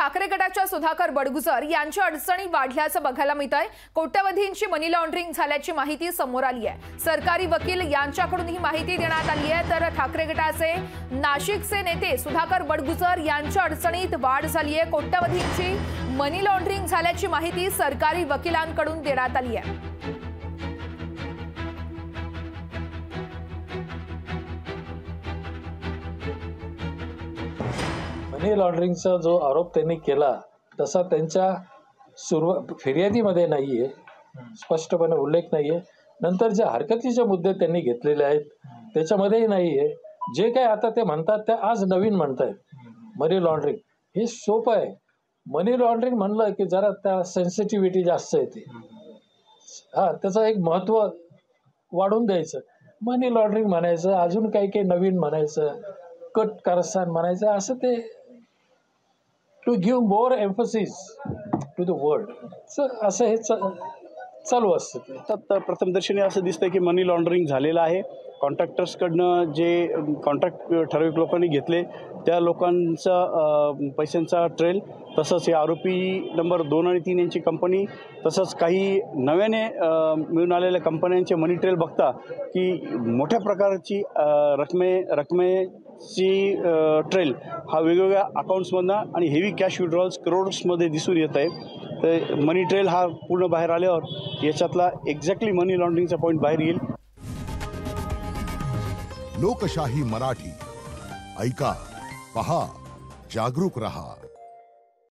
ठाकरे गटाच्या सुधाकर बडगुजर यांच्या अडचणी वाढल्याचं बघायला मिळतंय। कोट्यवधींची मनी लॉन्ड्रिंग झाल्याची माहिती समोर आली आहे। सरकारी वकील यांच्याकडून ही माहिती देण्यात आली आहे। तर ठाकरे गटाचे नाशिकचे नेते सुधाकर बडगुजर यांच्या अडचणीत वाढ झाली आहे। कोट्यवधींची मनी लॉन्ड्रिंग झाल्याची माहिती सरकारी वकिलांकडून देण्यात आली आहे। मनी लॉन्ड्रिंगचा जो आरोप त्यांनी केला तसा त्यांच्या फिर्यादीमध्ये नाहीये, स्पष्टपणे उल्लेख नाहीये। नंतर जे हरकतीचे मुद्दे त्यांनी घेतलेले आहेत त्याच्यामध्येही नाहीये। जे काय आता ते म्हणतात ते आज नवीन म्हणतायत मनी लॉन्ड्रिंग। हे सोपं आहे। मनी लॉन्ड्रिंग म्हणलं की जरा त्या सेन्सिटिव्हिटी जास्त येते, त्याचं एक महत्त्व वाढून द्यायचं। मनी लॉन्ड्रिंग म्हणायचं, अजून काही काही नवीन म्हणायचं, कट कारस्थान म्हणायचं, असं ते to give more emphasis to the word असं हे चालू असतं। तर प्रथमदर्शनी असं दिसतं की मनी लॉन्ड्रिंग झालेलं आहे। कॉन्ट्रॅक्टर्सकडनं जे कॉन्ट्रॅक्ट ठराविक लोकांनी घेतले त्या लोकांचा पैशांचा ट्रेल, तसंच हे आरोपी नंबर 2 आणि 3 यांची कंपनी, तसंच काही नव्याने मिळून आलेल्या कंपन्यांचे मनी ट्रेल बघता की मोठ्या प्रकारची रकमेची ट्रेल हा वेगवेगळ्या अकाउंट्समधनं आणि हेवी कॅश विड्रॉल्स करोड्समध्ये दिसून येत आहे। तर मनी ट्रेल हा पूर्ण बाहेर आल्यावर याच्यातला एक्झॅक्टली मनी लॉन्ड्रिंगचा पॉईंट बाहेर येईल। लोकशाही मराठी ऐका, पहा, जागरूक रहा।